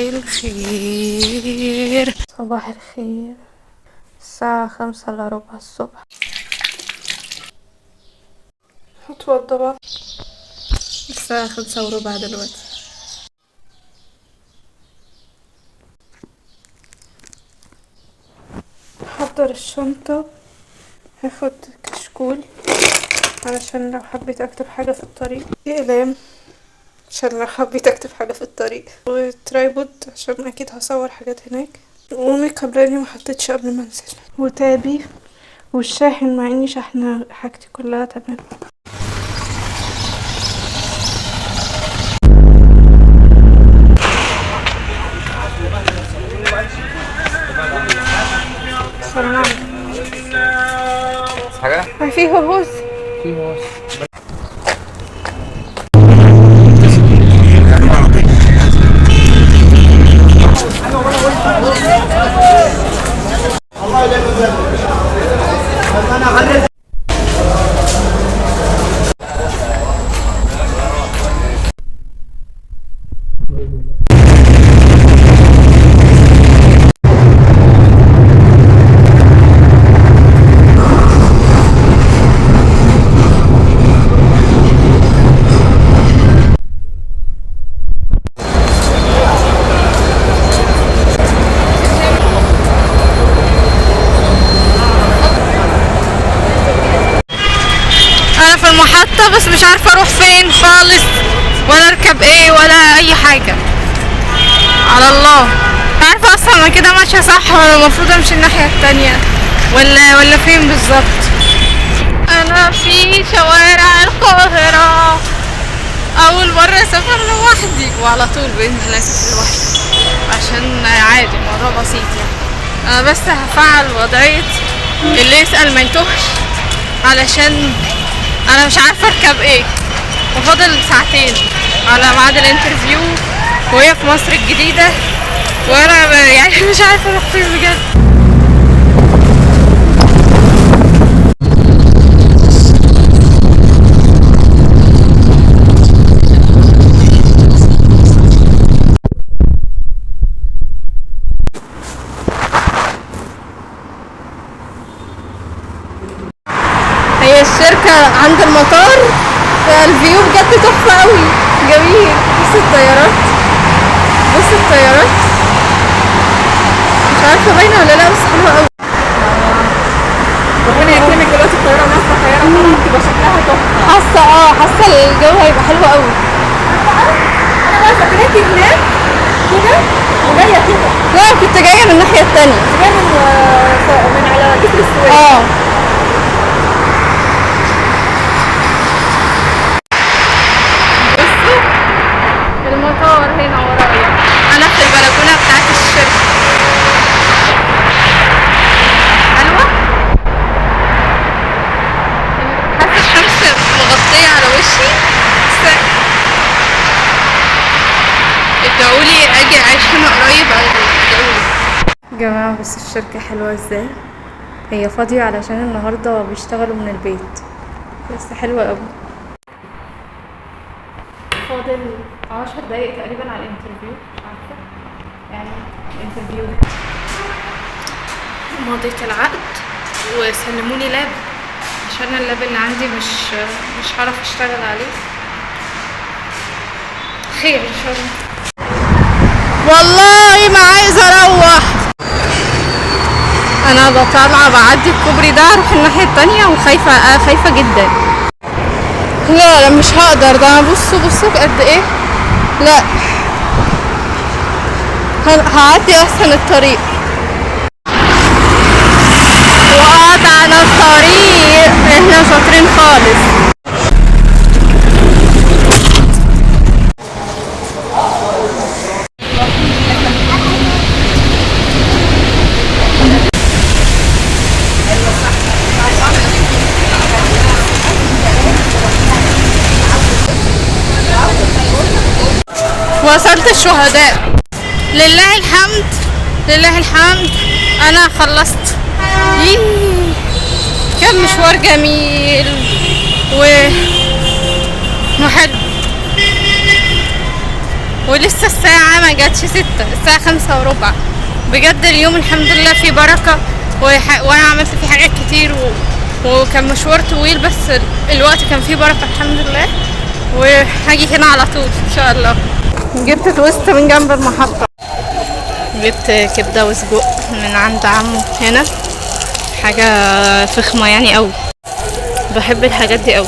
الخير، صباح الخير. الساعة 5:45 الصبح. هتوضى بقى. الساعة 5:15 دلوقتي. هحضر الشنطة، هاخد كشكول علشان لو حبيت اكتب حاجة في الطريق، اقلام عشان لو حبيت اكتب حاجة في الطريق، وترايبود عشان اكيد هصور حاجات هناك، وميك اب لاني محطتش قبل ما انزل، وتابي، والشاحن مع اني شاحنة حاجتي كلها تمام. السلام عليكم. حاجة؟ فيه هوس. انا في المحطة بس مش عارفة اروح فين خالص، ولا اركب ايه ولا اي حاجة، على الله. مش عارفة اصلا انا كده ماشية صح ولا المفروض امشي الناحية التانية ولا فين بالظبط. انا في شوارع القاهرة، اول مرة اسافر لوحدي، وعلى طول باذن الله اسافر لوحدي عشان عادي الموضوع بسيط يعني. انا بس هفعل وضعية اللي يسأل ما يتوهش، علشان انا مش عارفه اركب ايه، وفاضل ساعتين على ميعاد الانترفيو، وهي في مصر الجديده، وانا يعني مش عارفه اروح فين بجد. هي الشركة عند المطار، فالفيو بجد تحفة قوي، جميل. بص الطيارات، بص الطيارات، مش عارفة باينة ولا لا بس حلوة قوي. ربنا يكرمك دلوقتي الطيارة نازلة، طيارة طبعا تبقى شكلها تحفة. حاسة الجو هيبقى حلو قوي. انا بقى فاكراكي هناك كده وجاية كده. لا كنت جاية من الناحية التانية، جاية من على جسر السويس. المطار هنا ورايا، انا في البلكونه بتاعت الشركه. حلوه، حاسه الشمس مغطيه على وشي، بس ادعولي اجي اعيش هنا قريب، ادعولي يا جماعه. بس الشركه حلوه ازاي، هي فاضيه علشان النهارده بيشتغلوا من البيت، بس حلوه قوي. فاضل 10 دقايق تقريبا على الانترفيو، مش عارفه يعني الانترفيو. مضيت العقد وسلموني لاب، عشان اللاب اللي عندي مش هعرف اشتغل عليه. خير ان شاء الله. والله ما عايزه اروح، انا بطلع بعدي الكوبري ده اروح الناحيه التانية، وخايفه خايفه جدا. لا مش هقدر، ده انا بصوا قد ايه. لا هعدي احسن الطريق، وقطعنا الطريق، احنا شاطرين خالص. وصلت الشهداء، لله الحمد، لله الحمد. انا خلصت. كان مشوار جميل وحلو. ولسه الساعة ما جاتش 6، الساعة 5:15. بجد اليوم الحمد لله فيه بركة، وانا عملت فيه حاجات كتير وكان مشوار طويل، بس الوقت كان فيه بركة الحمد لله. وهاجي هنا على طول ان شاء الله. جبت توست من جنب المحطة، جبت كبدة وسجق من عند عمو هنا، حاجة فخمة يعني قوي، بحب الحاجات دي قوي.